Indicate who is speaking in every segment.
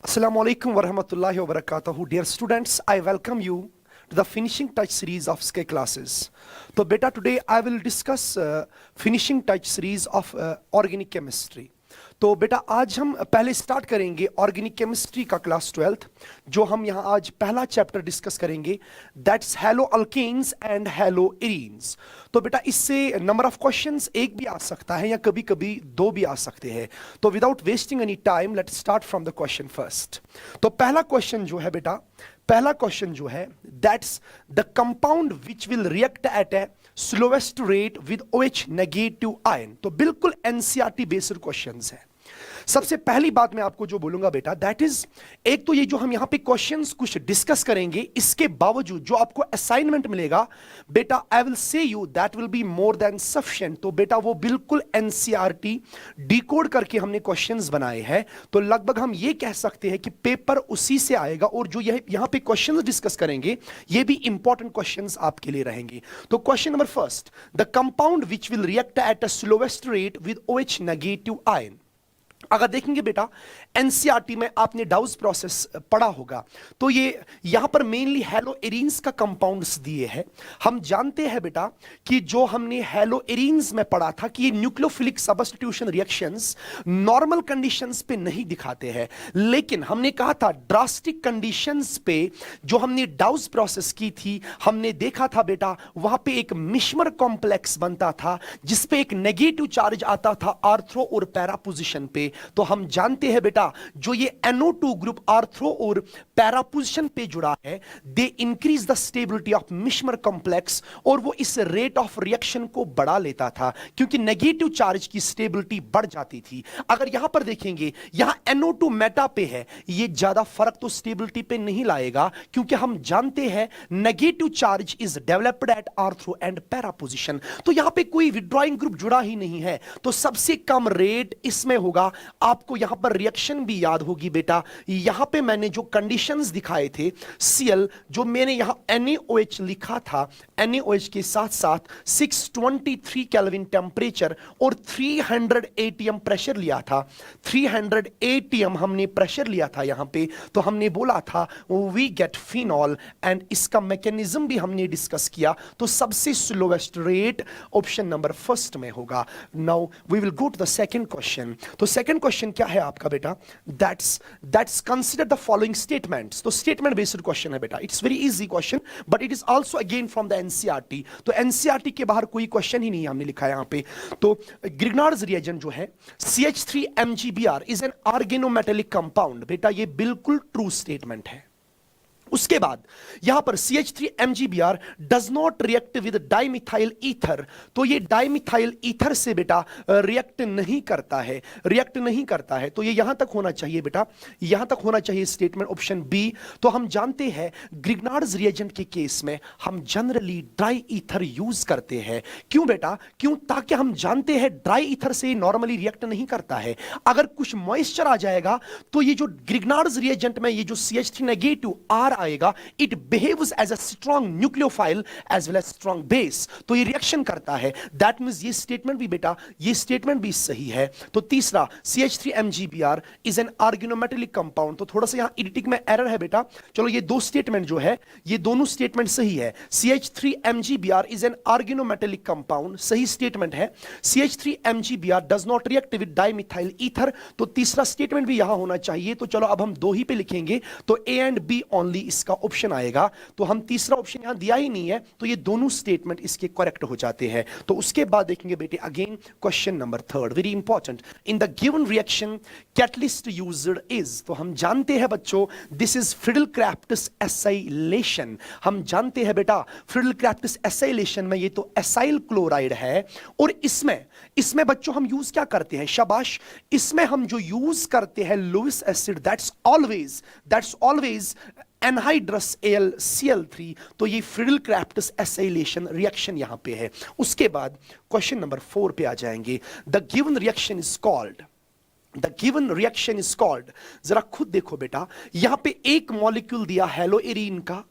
Speaker 1: Assalamu alaikum wa rahmatullahi wa barakatuhu. Dear students, I welcome you to the finishing touch series of SK classes. So beta, today I will discuss finishing touch series of organic chemistry. तो बेटा आज हम पहले start करेंगे organic chemistry का class 12th, जो हम यहाँ आज पहला चैप्टर डिस्कस करेंगे, that's halo alkanes and halo arenes. तो बेटा इससे नंबर ऑफ क्वेश्चंस एक भी आ सकता है या कभी कभी दो भी आ सकते हैं। तो without wasting any time let's start from the question first. तो पहला क्वेश्चन जो है बेटा, पहला क्वेश्चन जो है, that's the compound which will react eight A slowest rate with OH negative ion. तो बिल्कुल एनसीईआरटी बेस्ड क्वेश्चंस है। सबसे पहली बात मैं आपको जो बोलूंगा बेटा, दैट इज, एक तो ये जो हम यहां पे क्वेश्चंस कुछ डिस्कस करेंगे, इसके बावजूद जो आपको असाइनमेंट मिलेगा बेटा, I will say you that will be more than sufficient. तो बेटा वो बिल्कुल एनसीईआरटी डिकोड करके हमने क्वेश्चंस बनाए हैं। तो लगभग हम ये कह सकते हैं कि पेपर उसी से आएगा, और जो यहां पे क्वेश्चंस डिस्कस करेंगे ये भी इंपॉर्टेंट क्वेश्चंस आपके लिए रहेंगे। तो question number first, the compound which will react at a slowest rate with OH negative ion. अगर देखेंगे बेटा एनसीईआरटी में आपने डाउस प्रोसेस पढ़ा होगा, तो ये यहां पर मेनली हेलो एरीन्स का कंपाउंड्स दिए हैं। हम जानते हैं बेटा कि जो हमने हेलो एरीन्स में पढ़ा था कि ये nucleophilic substitution reactions normal conditions पे नहीं दिखाते हैं, लेकिन हमने कहा था ड्रास्टिक कंडीशंस पे जो हमने डाउस प्रोसेस की थी, हमने देखा था बेटा वहां पे एक मिश्मर कॉम्प्लेक्स बनता था जिसपे एक नेगेटिव चार्ज आता था आर्थ्रो और पैरा पोजीशन पे। तो हम जानते हैं बेटा जो ये NO2 ग्रुप आर्थ्रो और पैरा पोजीशन पे जुड़ा है, they increase the stability of Meisenheimer complex, और वो इस रेट ऑफ रिएक्शन को बढ़ा लेता था क्योंकि नेगेटिव चार्ज की स्टेबिलिटी बढ़ जाती थी। अगर यहां पर देखेंगे यहां NO2 मेटा पे है, ये ज्यादा फर्क तो स्टेबिलिटी पे नहीं लाएगा क्योंकि हम जानते हैं negative charge is developed eight ortho and para position. तो यहां पे कोई विड्रॉइंग ग्रुप जुड़ा ही नहीं है, तो सबसे कम रेट इसमें होगा। आपको यहां पर रिएक्शन भी याद होगी बेटा, यहां पे मैंने जो कंडीशंस दिखाए थे, Cl जो मैंने यहां NaOH लिखा था, NaOH के साथ साथ 623 केल्विन टेंपरेचर और 300 ATM प्रेशर लिया था। 300 ATM हमने प्रेशर लिया था यहां पे। तो हमने बोला था वी गेट फिनॉल, एंड इसका मैकेनिज्म भी हमने डिस्कस किया। तो सबसे slowest rate option number first में होगा। Now we will go to the second question. तो सेकंड क्वेश्चन क्या है आपका बेटा, that's consider the following statements. तो स्टेटमेंट बेस्ड क्वेश्चन है बेटा, it's very easy question but it is also again from the NCERT. तो एनसीईआरटी के बाहर कोई क्वेश्चन ही नहीं हमने लिखा है यहां पे। तो ग्रिग्नार्ड्स रिएजेंट जो है CH3MgBr is an organometallic compound. बेटा ये बिल्कुल ट्रू स्टेटमेंट है। उसके बाद यहां पर CH3MgBr does not react with dimethyl ether. तो ये डाइमिथाइल ईथर से बेटा रिएक्ट नहीं करता है, रिएक्ट नहीं करता है। तो ये यहां तक होना चाहिए बेटा, यहां तक होना चाहिए स्टेटमेंट ऑप्शन बी। तो हम जानते हैं ग्रिग्नार्ड्स रिएजेंट के केस में हम जनरली ड्राई ईथर यूज करते हैं। क्यों बेटा, क्यों? ताकि हम जानते हैं ड्राई ईथर से नॉर्मली रिएक्ट नहीं करता है। अगर कुछ मॉइस्चर आ जाएगा तो ये जो ग्रिग्नार्ड्स रिएजेंट में ये जो CH3 नेगेटिव R आएगा, it behaves as a strong nucleophile as well as strong base. तो ये रिएक्शन करता है। दैट मींस ये स्टेटमेंट भी बेटा, ये स्टेटमेंट भी सही है। तो तीसरा CH3MgBr is an organometallic compound. तो थोड़ा सा यहां एडिटिंग में एरर है बेटा। चलो ये दो स्टेटमेंट जो है, ये दोनों स्टेटमेंट सही है। CH3MgBr is an organometallic compound, सही स्टेटमेंट है। CH3MgBr does not react with dimethyl ether. तो तीसरा स्टेटमेंट भी यहां होना चाहिए। तो चलो अब हम दो ही पे लिखेंगे, तो A एंड B ओनली इसका ऑप्शन आएगा। तो हम तीसरा ऑप्शन यहां दिया ही नहीं है, तो ये दोनों स्टेटमेंट इसके करेक्ट हो जाते हैं। तो उसके बाद देखेंगे बेटे again question number third, very important. In the given reaction catalyst used is. तो हम जानते हैं बच्चों दिस इज फ्रिडल-क्राफ्ट्स एसाइलेशन। हम जानते हैं बेटा फ्रिडल-क्राफ्ट्स एसाइलेशन में ये तो एसाइल क्लोराइड है, और इसमें बच्चों हम यूज क्या करते हैं, शाबाश, इसमें हम जो यूज करते हैं Lewis acid, that's always anhydrous AlCl3। तो ये फ्रिडल-क्राफ्ट्स एसाइलेशन रिएक्शन यहां पे है। उसके बाद क्वेश्चन नंबर 4 पे आ जाएंगे। The given reaction is called, जरा खुद देखो बेटा, यहां पे एक मॉलिक्यूल दिया हेलो एरीन का,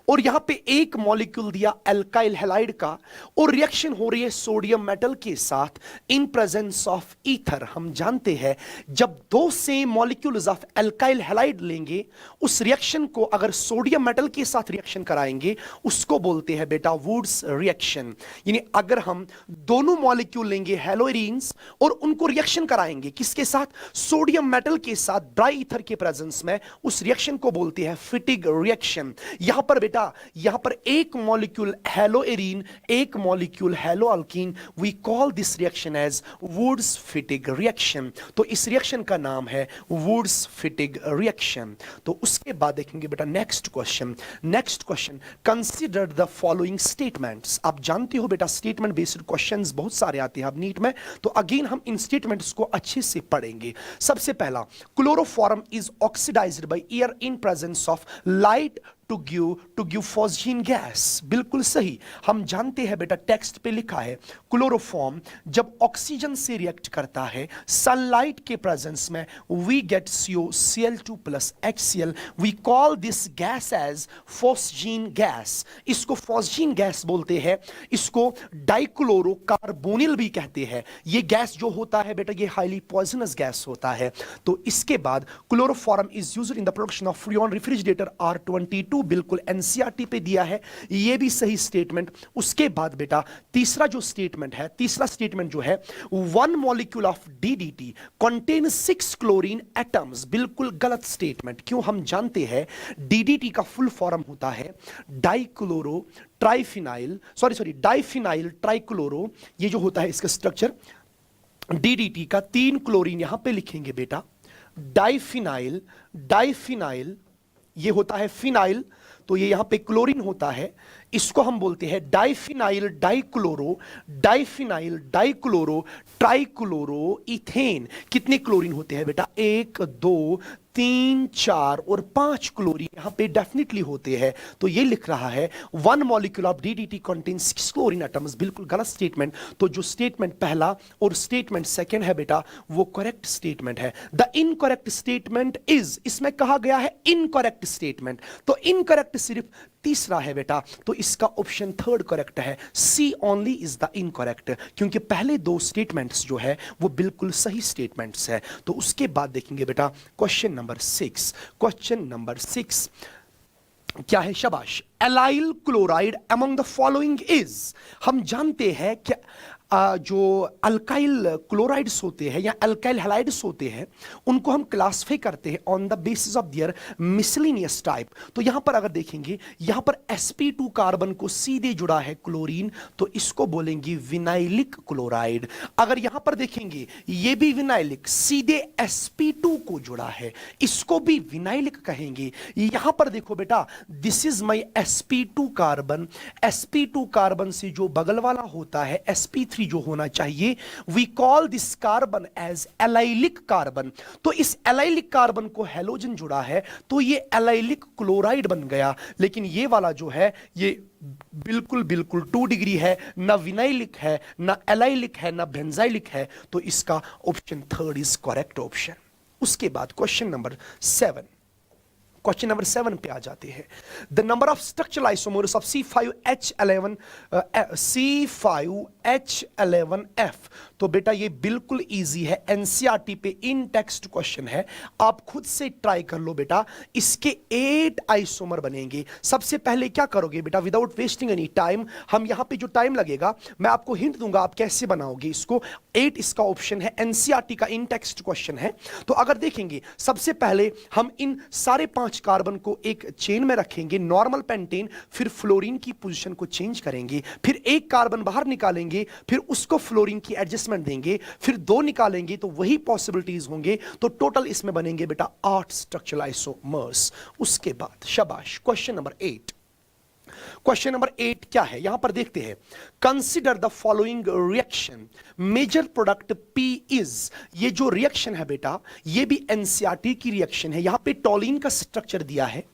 Speaker 1: और यहां पे एक मॉलिक्यूल दिया एल्काइल हैलाइड का और रिएक्शन हो रही है सोडियम मेटल के साथ इन प्रेजेंस ऑफ ईथर। हम जानते हैं जब दो same molecules of alkyl halide लेंगे, उस रिएक्शन को अगर सोडियम मेटल के साथ रिएक्शन कराएंगे उसको बोलते हैं बेटा वुड्स रिएक्शन। यानी अगर हम दोनों मॉलिक्यूल लेंगे हेलोइरिन्स और उनको रिएक्शन कराएंगे किसके साथ, सोडियम मेटल के साथ ड्राई ईथर के प्रेजेंस में, उस रिएक्शन को बोलते हैं फिटिग रिएक्शन। यहां पर बेटा यहां पर एक मॉलिक्यूल हेलोएरीन, एक molecule haloalkane, we call this reaction as Wurtz Fittig reaction. तो इस रिएक्शन का नाम है वुड्स फिटिग रिएक्शन। तो उसके बाद देखेंगे बेटा next question. Next question, consider the following statements. आप जानते हो बेटा स्टेटमेंट बेस्ड क्वेश्चंस बहुत सारे आते हैं अब नीट में, तो अगेन हम इन स्टेटमेंट्स को अच्छे से पढ़ेंगे। सबसे पहला, chloroform is oxidised by air in presence of light to give phosgene gas. बिल्कुल सही। हम जानते हैं बेटा टेक्स्ट पे लिखा है क्लोरोफॉर्म जब ऑक्सीजन से रिएक्ट करता है सनलाइट के प्रेजेंस में, we get CuCl2 plus HCl। We call this gas as phosgene gas. इसको फॉस्जीन गैस बोलते हैं, इसको डाइक्लोरोकार्बोनिल भी कहते हैं। ये गैस जो होता है बेटा ये हाईली पॉइजनस गैस होता है। तो इसके बाद chloroform is used in the production of Freon refrigerator R22, बिल्कुल एनसीईआरटी पे दिया है, ये भी सही स्टेटमेंट। उसके बाद बेटा तीसरा जो स्टेटमेंट है, तीसरा स्टेटमेंट जो है, one molecule of DDT contain 6 chlorine atoms. बिल्कुल गलत स्टेटमेंट। क्यों? हम जानते हैं DDT का फुल फॉर्म होता है डाइक्लोरो ट्राइफिनाइल डाइफिनाइल ट्राइक्लोरो। ये जो होता है इसका स्ट्रक्चर, DDT का 3 क्लोरीन यहां पे लिखेंगे बेटा, डाइफिनाइल डाइफिनाइल, ये होता है फिनाइल, तो ये यहां पे क्लोरीन होता है, इसको हम बोलते हैं diphenyl dichloro, diphenyl dichloro trichloro ethane. कितने क्लोरीन होते हैं बेटा? 1 2 3 4 और 5 क्लोरीन यहां पे डेफिनेटली होते हैं। तो ये लिख रहा है one molecule of DDT contains 6 chlorine atoms. बिल्कुल गलत स्टेटमेंट। तो जो स्टेटमेंट पहला और स्टेटमेंट सेकंड है बेटा वो करेक्ट स्टेटमेंट है। द इनकरेक्ट स्टेटमेंट इज, इसमें कहा गया है इनकरेक्ट स्टेटमेंट, तो इनकरेक्ट सिर्फ तीसरा है बेटा, तो इसका ऑप्शन थर्ड करेक्ट है, सी ओनली इज द इनकरेक्ट, क्योंकि पहले दो स्टेटमेंट्स जो है वो बिल्कुल सही स्टेटमेंट्स है। तो उसके बाद देखेंगे बेटा क्वेश्चन नंबर 6। क्वेश्चन नंबर 6 क्या है? शाबाश। Allyl chloride among the following is. हम जानते हैं कि जो अल्काइल क्लोराइड्स होते हैं या अल्काइल हैलाइड्स होते हैं उनको हम क्लासिफाई करते हैं on the basis of their miscellaneous type. तो यहां पर अगर देखेंगे, यहां पर sp2 कार्बन को सीधे जुड़ा है क्लोरीन, तो इसको बोलेंगे विनाइलिक क्लोराइड। अगर यहां पर देखेंगे ये भी विनाइलिक, सीधे sp2 को जुड़ा है, इसको भी विनाइलिक कहेंगे। यहां पर देखो बेटा, this is my sp2 carbon, sp2 carbon से जो बगल वाला होता है sp3 जो होना चाहिए, we call this carbon as allylic carbon. तो इस एलाइलिक कार्बन को हेलोजन जुड़ा है तो ये एलाइलिक क्लोराइड बन गया। लेकिन ये वाला जो है ये बिल्कुल 2 डिग्री है, ना विनाइलिक है, ना एलाइलिक है, ना बेंजाइलिक है। तो इसका option third is correct option. उसके बाद क्वेश्चन नंबर 7, क्वेश्चन नंबर 7 पे आ जाते हैं। The number of structural isomers of C5H11F। तो बेटा ये बिल्कुल इजी है, एनसीईआरटी पे इन टेक्स्ट क्वेश्चन है, आप खुद से ट्राई कर लो बेटा। इसके 8 आइसोमर बनेंगे। सबसे पहले क्या करोगे बेटा, विदाउट वेस्टिंग एनी टाइम, हम यहां पे जो टाइम लगेगा मैं आपको हिंट दूंगा आप कैसे बनाओगे इसको। 8 इसका ऑप्शन है, एनसीईआरटी का इन टेक्स्ट क्वेश्चन है। तो अगर देखेंगे सबसे पहले हम इन सारे 5 कार्बन को एक चेन में रखेंगे, नॉर्मल पेंटेन, फिर फ्लोरीन की पोजीशन को चेंज करेंगे, फिर एक कार्बन बाहर निकालेंगे, फिर उसको फ्लोरीन की एडजस्टमेंट देंगे, फिर 2 निकालेंगे तो वही पॉसिबिलिटीज होंगे। तो टोटल इसमें बनेंगे बेटा 8 स्ट्रक्चरल आइसोमर्स। उसके बाद शाबाश, क्वेश्चन नंबर 8। क्वेश्चन नंबर 8 क्या है यहां पर देखते हैं। Consider the following reaction, major product P is. ये जो रिएक्शन है बेटा ये भी एनसीईआरटी की रिएक्शन है। यहां पे टॉलिन का स्ट्रक्चर दिया है,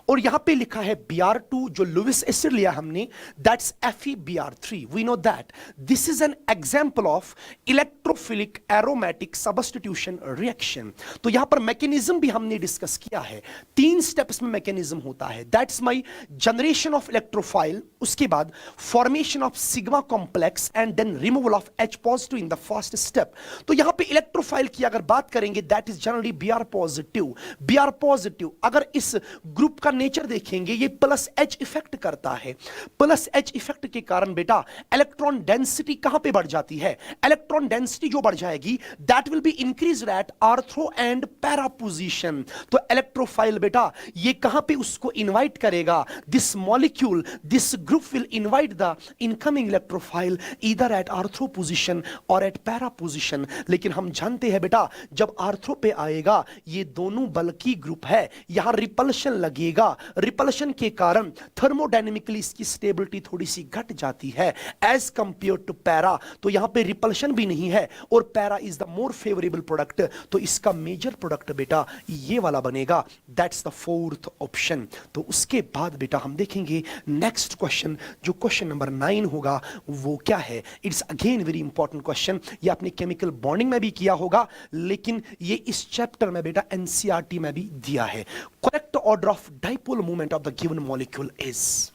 Speaker 1: और यहां पे लिखा है Br2 जो लुइस एसिड लिया हमने, that's FeBr3. We know that this is an example of electrophilic aromatic substitution reaction. तो यहां पर मैकेनिज्म भी हमने डिस्कस किया है. 3 स्टेप्स में मैकेनिज्म होता है. That's my generation of electrophile, उसके बाद formation of sigma complex and then removal of H positive in the first step. तो यहां पे इलेक्ट्रोफाइल की अगर बात करेंगे that is generally Br positive. Br positive अगर इस ग्रुप का नेचर देखेंगे ये प्लस H इफेक्ट करता है. प्लस H इफेक्ट के कारण बेटा इलेक्ट्रॉन डेंसिटी कहां पे बढ़ जाती है? इलेक्ट्रॉन डेंसिटी जो बढ़ जाएगी that will be increased at ortho and para position. तो इलेक्ट्रोफाइल बेटा ये कहां पे उसको इनवाइट करेगा? This molecule, this group will invite the incoming electrophile either at ortho position और एट पैरा पोजीशन. लेकिन हम जानते हैं बेटा जब आर्थ्रो पे आएगा ये दोनों बल्कि ग्रुप है, यहां रिपल्शन लगेगा. रिपल्शन के कारण थर्मोडायनेमिकली इसकी स्टेबिलिटी थोड़ी सी घट जाती है एज कंपेयर टू पैरा. तो यहां पे रिपल्शन भी नहीं है और para is the more favourable product. तो इसका मेजर प्रोडक्ट बेटा ये वाला बनेगा. That's the fourth option. तो उसके बाद बेटा हम देखेंगे नेक्स्ट क्वेश्चन, जो क्वेश्चन नंबर 9 होगा वो क्या है. It's again very important question. ये आपने केमिकल बॉन्डिंग में भी किया होगा लेकिन ये इस चैप्टर में बेटा एनसीईआरटी में भी दिया है. Correct order of dipole movement of the given molecule is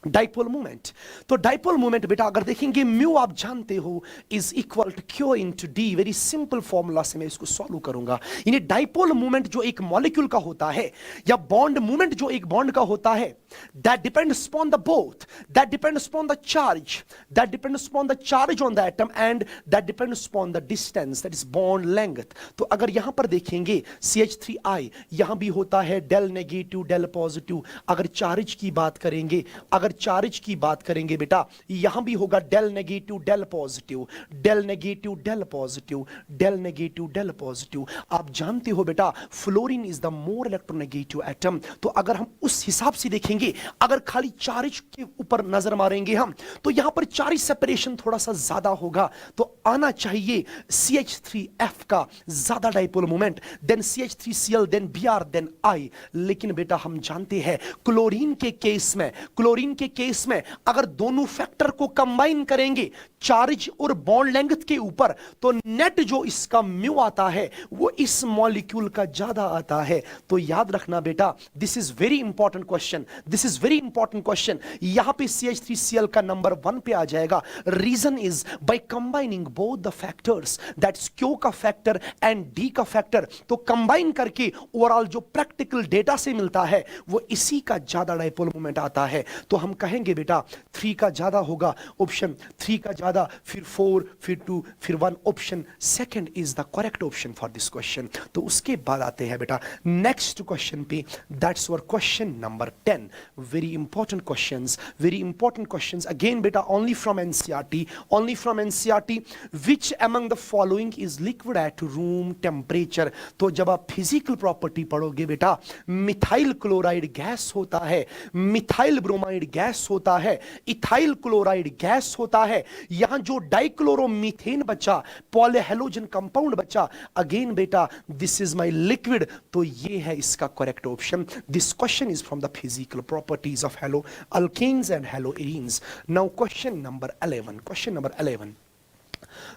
Speaker 1: dipole movement. तो डाइपोल मूवमेंट बेटा अगर देखेंगे म्यू आप जानते हो is equal to q into d. Very simple formula से मैं इसको सॉल्व करूंगा. यानी डाइपोल मूवमेंट जो एक मॉलिक्यूल का होता है या बॉन्ड मूवमेंट जो एक बॉन्ड का होता है that depends upon the both, that depends upon the charge, that depends upon the charge on the atom and that depends upon the distance, that is bond length. तो अगर यहां पर देखेंगे CH3I यहां भी होता है डेल नेगेटिव डेल पॉजिटिव. अगर चार्ज की बात करेंगे, अगर चार्ज की बात करेंगे बेटा यहां भी होगा del negative del positive, del negative del positive, del negative del positive. आप जानते हो बेटा fluorine is the more electronegative atom. तो अगर हम उस हिसाब से देखेंगे, अगर खाली चार्ज के ऊपर नजर मारेंगे हम तो यहां पर चार्ज सेपरेशन थोड़ा सा ज्यादा होगा. तो आना चाहिए CH3F का ज्यादा dipole moment, then CH3Cl, then Br, then I. लेकिन बेटा हम जानते हैं क्लोरीन के केस में, क्लोरीन के केस में अगर दोनों फैक्टर को कंबाइन करेंगे चार्ज और बॉन्ड लेंथ के ऊपर तो नेट जो इसका म्यू आता है वो इस मॉलिक्यूल का ज्यादा आता है. तो याद रखना बेटा this is very important question, this is very important question. यहां पे CH3Cl का नंबर 1 पे आ जाएगा. Reason is by combining both the factors, that's Q का फैक्टर एंड D का फैक्टर. तो कंबाइन करके ओवरऑल जो प्रैक्टिकल डेटा से मिलता है वो इसी का ज्यादा डाइपोल मोमेंट आता है. तो हम कहेंगे बेटा 3 का ज्यादा होगा, ऑप्शन 3 का ज्यादा, फिर 4, फिर 2, फिर 1. Option second is the correct option for this question. तो उसके बाद आते हैं बेटा नेक्स्ट क्वेश्चन पे. That's our question number 10. Very important questions, very important questions again बेटा only from NCERT, only from NCERT. Which among the following is liquid at room temperature. तो जब आप फिजिकल प्रॉपर्टी पढ़ोगे बेटा मिथाइल क्लोराइड गैस होता है, methyl bromide gas होता है, इथाइल क्लोराइड गैस होता है. यहां जो डाइक्लोरोमीथेन बचा, पॉलीहेलोजन कंपाउंड बचा, अगेन बेटा दिस इज माय लिक्विड. तो ये है इसका correct option. This question is from the physical properties of halo alkanes and halo arenes. Now question number 11. Question number 11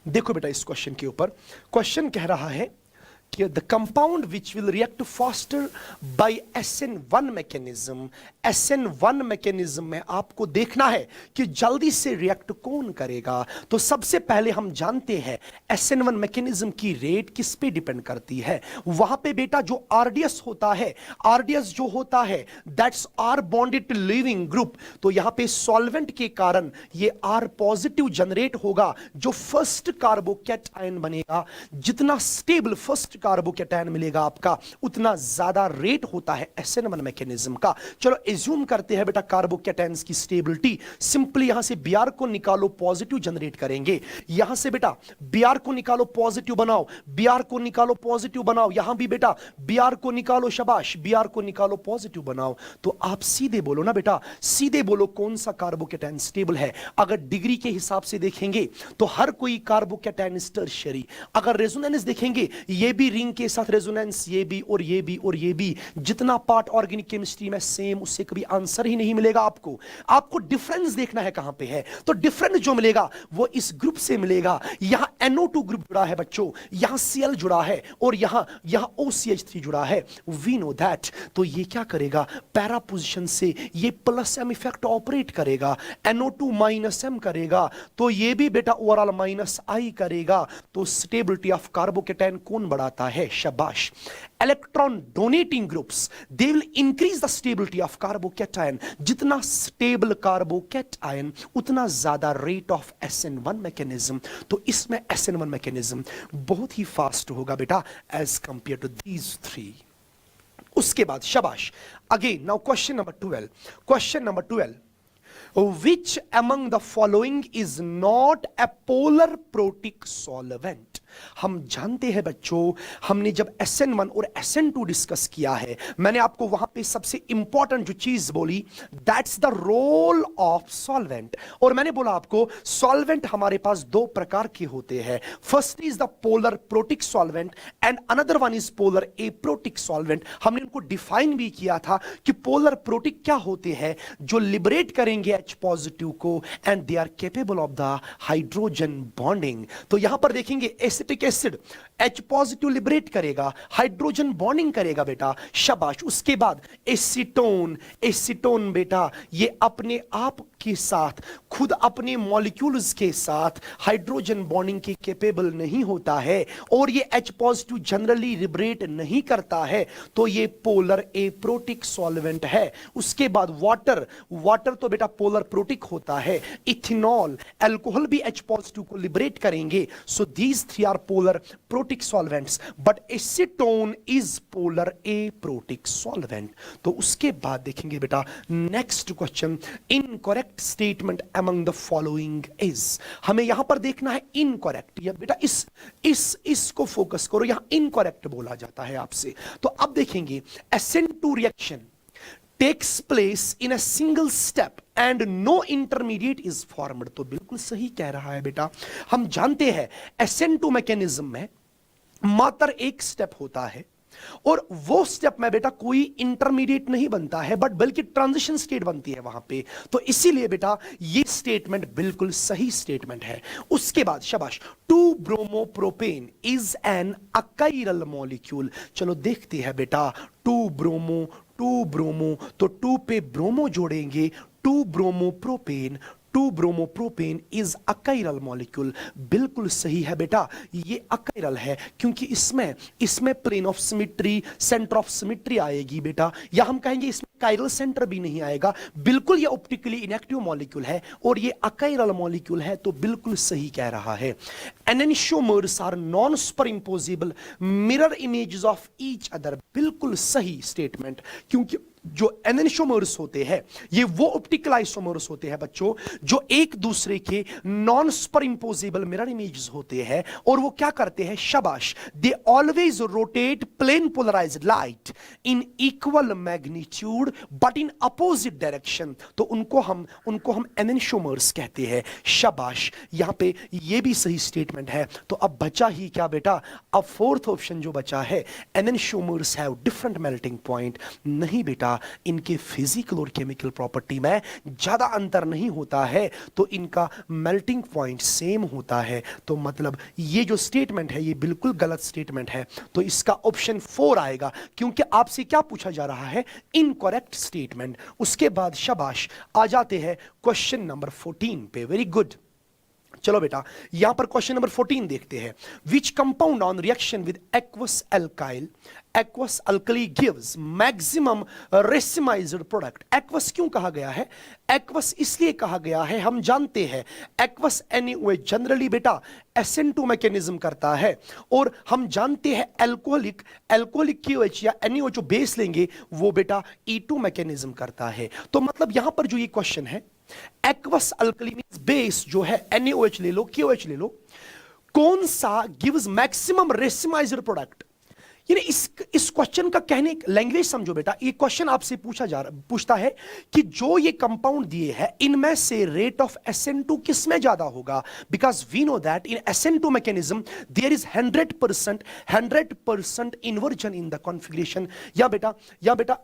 Speaker 1: देखो बेटा इस क्वेश्चन के ऊपर क्वेश्चन कह रहा है कि the compound which will react faster by SN1 mechanism, SN1 mechanism में आपको देखना है कि जल्दी से रिएक्ट कौन करेगा. तो सबसे पहले हम जानते हैं SN1 mechanism की रेट किस पे डिपेंड करती है. वहां पे बेटा जो RDS होता है, RDS जो होता है that's R bonded leaving group. तो यहां पे सॉल्वेंट के कारण ये R पॉजिटिव जनरेट होगा. जो फर्स्ट कार्बोकैटायन बनेगा, जितना स्टेबल फर्स्ट कार्बोकैटायन मिलेगा आपका उतना ज्यादा रेट होता है SN1 मैकेनिज्म का. चलो एज्यूम करते हैं बेटा कार्बोकैटायंस की स्टेबिलिटी. सिंपली यहां से Br को निकालो, पॉजिटिव जनरेट करेंगे. यहां से बेटा Br को निकालो, पॉजिटिव बनाओ, Br को निकालो, पॉजिटिव बनाओ. यहां भी बेटा Br को निकालो, शाबाश, Br को निकालो, पॉजिटिव बनाओ. तो आप सीधे बोलो ना बेटा, सीधे बोलो कौन सा कार्बोकैटायन स्टेबल है. अगर डिग्री के हिसाब से देखेंगे तो हर कोई कार्बोकैटायन टर्शियरी. अगर रेजोनेंस देखेंगे ये भी रिंग के साथ रेजोनेंस, ये भी और ये भी और ये भी, जितना पार्ट ऑर्गेनिक केमिस्ट्री में सेम, उससे कभी आंसर ही नहीं मिलेगा आपको। आपको डिफरेंस देखना है कहां पे है, तो डिफरेंस जो मिलेगा वो इस ग्रुप से मिलेगा। यहां NO2 ग्रुप जुड़ा है बच्चों, यहां Cl जुड़ा है और यहां OCH3 जुड़ा है। We know that. तो ये क्या करेगा, पैरा पोजीशन से ये प्लस M इफेक्ट ऑपरेट करेगा, NO2 माइनस M करेगा, तो ये भी बेटा ओवरऑल माइनस I करेगा। तो स्टेबिलिटी ऑफ कार्बोकेटायन कौन बढ़ाता है, शाबाश, electron donating groups, they will increase the stability of carbocation. जितना स्टेबल कार्बोकेटायन उतना ज्यादा रेट ऑफ SN1 मैकेनिज्म। तो इसमें SN1 मैकेनिज्म बहुत ही फास्ट होगा बेटा as compare to these three. उसके बाद शाबाश, again now question number 12। Question number 12, which among the following is not a polar protic solvent? हम जानते हैं बच्चों, हमने जब SN1 और SN2 डिस्कस किया है, मैंने आपको वहां पे सबसे इंपॉर्टेंट जो चीज बोली, that's the role of solvent. और मैंने बोला आपको सॉल्वेंट हमारे पास दो प्रकार के होते हैं, first is the polar protic solvent and another one is polar aprotic solvent. हमने उनको डिफाइन भी किया था कि पोलर प्रोटिक क्या होते हैं, जो लिबरेट करेंगे H पॉजिटिव को and they are capable of the hydrogen bonding. तो यहां पर देखेंगे acetic acid H positive liberate करेगा, हाइड्रोजन बॉन्डिंग करेगा बेटा, शाबाश। उसके बाद एसीटोन, एसीटोन बेटा ये अपने आप के साथ, खुद अपने मॉलिक्यूल्स के साथ हाइड्रोजन बॉन्डिंग के केपेबल नहीं होता है और ये H पॉजिटिव जनरली लिबरेट नहीं करता है, तो ये पोलर एप्रोटिक सॉल्वेंट है। उसके बाद वाटर, वाटर तो बेटा पोलर प्रोटिक होता है। इथेनॉल, अल्कोहल भी H पॉजिटिव को लिबरेट करेंगे, so these three are polar protic solvents, but acetone is polar aprotic solvent. तो उसके बाद देखेंगे बेटा next question, incorrect statement among the following is. हमें यहां पर देखना है इनकरेक्ट, या बेटा इसको फोकस करो, यहां इनकरेक्ट बोला जाता है आपसे। तो अब देखेंगे SN2 reaction takes place in a single step and no intermediate is formed। तो बिल्कुल सही कह रहा है बेटा। हम जानते हैं SN2 मैकेनिज्म में मात्र एक स्टेप होता है और वो स्टेप में बेटा कोई इंटरमीडिएट नहीं बनता है, बट बल्कि ट्रांजिशन स्टेट बनती है वहां पे। तो इसीलिए बेटा ये स्टेटमेंट बिल्कुल सही स्टेटमेंट है। उसके बाद शाबाश, 2 ब्रोमोप्रोपेन इज एन अकाइरल मॉलिक्यूल। चलो देखते हैं बेटा, 2 ब्रोमो तो 2 पे ब्रोमो जोड़ेंगे, 2 bromopropane, 2 bromopropane is achiral molecule. बिल्कुल सही है बेटा, ये अकाइरल है क्योंकि इसमें plane of symmetry, centre of symmetry आएगी बेटा, या हम कहेंगे इसमें काइरल सेंटर भी नहीं आएगा। बिल्कुल ये ऑप्टिकली इनएक्टिव मॉलिक्यूल है और ये अकाइरल मॉलिक्यूल है, तो बिल्कुल सही कह रहा है। Enantiomers are non superimposable mirror images of each other. बिल्कुल सही स्टेटमेंट, क्योंकि जो एनेंशियोमर्स होते हैं ये वो ऑप्टिकल आइसोमर्स होते हैं बच्चों, जो एक दूसरे के नॉन सुपरइम्पोजेबल मिरर इमेजेस होते हैं। और वो क्या करते हैं, शाबाश, they always rotate plane polarised light in equal magnitude but in opposite direction. तो उनको हम एनेंशियोमर्स कहते हैं, शाबाश। यहां पे ये भी सही स्टेटमेंट है। तो अब बचा ही क्या बेटा, अब फोर्थ ऑप्शन जो बचा है, enantiomers have different melting point. नहीं बेटा, इनके फिजिकल और केमिकल प्रॉपर्टी में ज्यादा अंतर नहीं होता है, तो इनका मेल्टिंग पॉइंट सेम होता है। तो मतलब ये जो स्टेटमेंट है ये बिल्कुल गलत स्टेटमेंट है, तो इसका ऑप्शन 4 आएगा, क्योंकि आपसे क्या पूछा जा रहा है, इनकरेक्ट स्टेटमेंट। उसके बाद शाबाश, आ जाते हैं क्वेश्चन नंबर 14 पे। Very good. चलो बेटा यहां पर क्वेश्चन नंबर 14 देखते हैं। Which compound on reaction with aqueous alkali gives maximum racemised product. Aqueous क्यों कहा गया है, एक्वस इसलिए कहा गया है, हम जानते हैं एक्वस NaOH जनरली बेटा SN2 मैकेनिज्म करता है, और हम जानते हैं अल्कोहलिक KOH या NaOH जो बेस लेंगे वो बेटा E2 मैकेनिज्म करता है। तो मतलब यहां पर जो ये क्वेश्चन है, एक्वस अल्कली मींस बेस जो है NaOH ले लो, KOH ले लो, कौन सा गिव्स मैक्सिमम रेसिमाइज्ड प्रोडक्ट। यानी इस क्वेश्चन का कहने लैंग्वेज समझो बेटा। ये क्वेश्चन आपसे पूछता है कि जो ये कंपाउंड दिए हैं इनमें से रेट ऑफ SN2 किसमें ज्यादा होगा, because we know that in SN2 mechanism there is 100% inversion in the configuration. या बेटा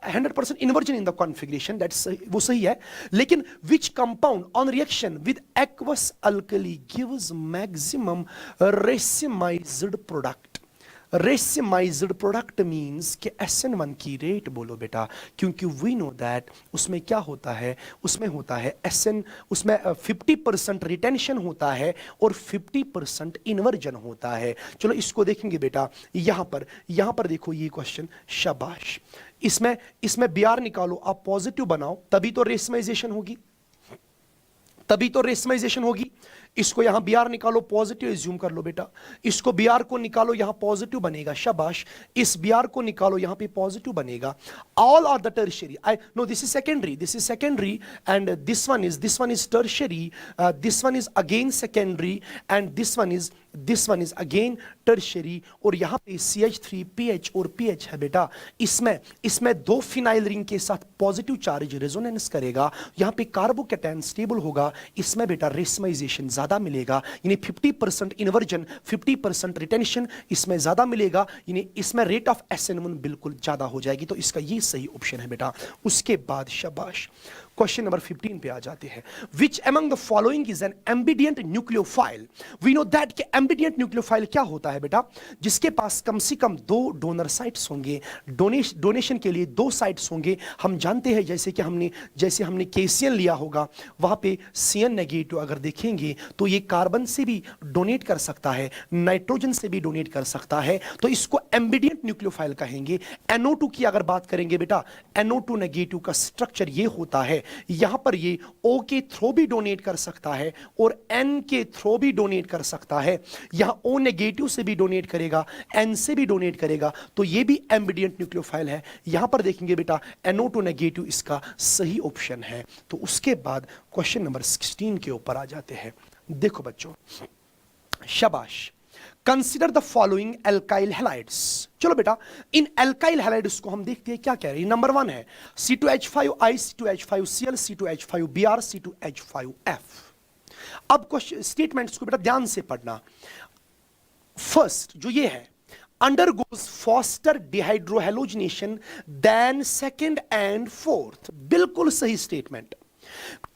Speaker 1: 100% inversion in the configuration, that's वो सही है। लेकिन which compound on reaction with aqueous alkali gives maximum racemised product. Racemised product means कि SN1 की rate बोलो बेटा, क्योंकि वी नो दैट उसमें क्या होता है, उसमें होता है उसमें 50% रिटेंशन होता है और 50% इन्वर्जन होता है। चलो इसको देखेंगे बेटा। यहां पर देखो ये क्वेश्चन, शाबाश। इसमें BR निकालो, आप पॉजिटिव बनाओ, तभी तो रेसिमाइजेशन होगी। इसको यहां BR निकालो, पॉजिटिव एज्यूम कर लो बेटा। इसको BR को निकालो, यहां पॉजिटिव बनेगा, शाबाश। इस BR को निकालो, यहां पे पॉजिटिव बनेगा। All are the tertiary. I know this is secondary and this one is tertiary, this one is again secondary and this one is again tertiary. और यहां पे CH3 PH और PH है बेटा। इसमें दो फिनाइल रिंग के साथ पॉजिटिव चार्ज रेजोनेंस करेगा, यहां पे कार्बोकैटायन स्टेबल होगा। इसमें बेटा रेसिमाइजेशन ज्यादा मिलेगा, यानी 50% इन्वर्जन 50% रिटेंशन इसमें ज्यादा मिलेगा, यानी इसमें रेट ऑफ SN1 बिल्कुल ज्यादा हो जाएगी। तो इसका ये सही ऑप्शन है बेटा। उसके बाद शाबाश क्वेश्चन नंबर 15 पे आ जाते हैं। Which among the following is an ambident nucleophile. We know that कि एम्बिडियंट न्यूक्लियोफाइल क्या होता है बेटा, जिसके पास कम से कम 2 डोनर साइट्स होंगे, डोनेशन के लिए 2 साइट्स होंगे। हम जानते हैं जैसे हमने KCN लिया होगा, वहां पे CN नेगेटिव अगर देखेंगे तो ये कार्बन से भी डोनेट कर सकता है, नाइट्रोजन से भी डोनेट कर सकता है, तो इसको एम्बिडियंट न्यूक्लियोफाइल कहेंगे। NO2 की अगर बात करेंगे बेटा, NO2 नेगेटिव का स्ट्रक्चर ये होता है, यहां पर ये O के थ्रू भी डोनेट कर सकता है और N के थ्रू भी डोनेट कर सकता है। यहां O नेगेटिव से भी डोनेट करेगा, N से भी डोनेट करेगा, तो ये भी एम्बिडियंट न्यूक्लियोफाइल है। यहां पर देखेंगे बेटा NO2 नेगेटिव इसका सही ऑप्शन है। तो उसके बाद क्वेश्चन नंबर 16 के ऊपर आ जाते हैं। देखो बच्चों, शाबाश। Consider the following alkyl halides. चलो बेटा, इन एल्काइल हैलाइड्स को हम देखते हैं क्या कह रहे हैं। नंबर 1 है C2H5I, C2H5Cl, C2H5Br, C2H5F। अब क्वेश्चन स्टेटमेंट्स को बेटा ध्यान से पढ़ना। फर्स्ट जो ये है, undergoes faster dehydrohallucination than second and fourth। बिल्कुल सही स्टेटमेंट।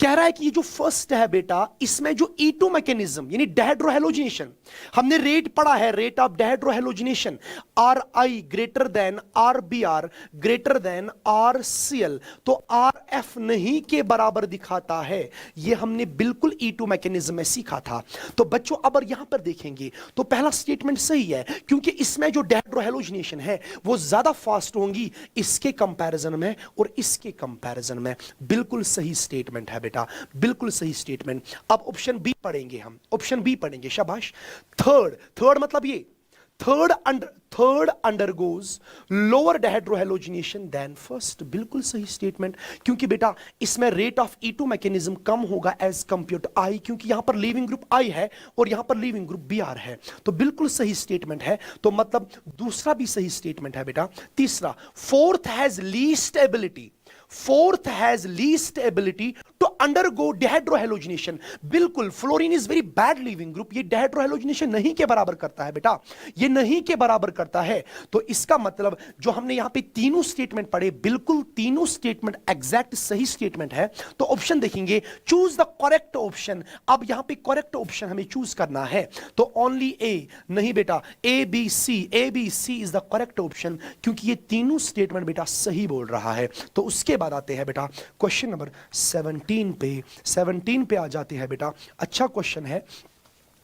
Speaker 1: कह रहा है कि ये जो फर्स्ट है बेटा, इसमें जो E2 मैकेनिज्म यानी डेहाइड्रोहैलोजिनेशन, हमने रेट पढ़ा है, rate of dehydrohalogenation RI greater than RBr greater than RCl, तो RF नहीं के बराबर दिखाता है। ये हमने बिल्कुल E2 मैकेनिज्म में सीखा था। तो बच्चों अब यहां पर देखेंगे तो पहला स्टेटमेंट सही है, क्योंकि इसमें जो डेहाइड्रोहैलोजिनेशन है वो ज्यादा फास्ट होंगी इसके कंपैरिजन में और इसके कंपैरिजन में। बिल्कुल सही स्टेटमेंट है बेटा, बिल्कुल सही स्टेटमेंट। अब ऑप्शन बी पढ़ेंगे हम, ऑप्शन बी पढ़ेंगे, शाबाश। थर्ड मतलब ये third undergoes lower dehydrohalogenation than first. बिल्कुल सही स्टेटमेंट, क्योंकि बेटा इसमें रेट ऑफ E2 मैकेनिज्म कम होगा एज कंपेयर टू I, क्योंकि यहां पर लीविंग ग्रुप I है और यहां पर लीविंग ग्रुप Br है। तो बिल्कुल सही स्टेटमेंट है। तो मतलब दूसरा भी सही स्टेटमेंट है बेटा। तीसरा, fourth has least ability to undergo dehydrohalogenation. बिल्कुल, fluorine is very bad leaving group, ये डेहाइड्रोहैलोजिनेशन नहीं के बराबर करता है बेटा, ये नहीं के बराबर करता है। तो इसका मतलब जो हमने यहां पे तीनों स्टेटमेंट पढ़े, बिल्कुल तीनों स्टेटमेंट एग्जैक्ट सही स्टेटमेंट है। तो ऑप्शन देखेंगे, चूज द करेक्ट ऑप्शन। अब यहां पे करेक्ट ऑप्शन हमें चूज करना है, तो ओनली A नहीं बेटा, ABC is the correct option, क्योंकि ये तीनों स्टेटमेंट बेटा सही बोल रहा है। तो उसके बाद आते हैं बेटा क्वेश्चन नंबर 17 पे आ जाते हैं बेटा। अच्छा क्वेश्चन है।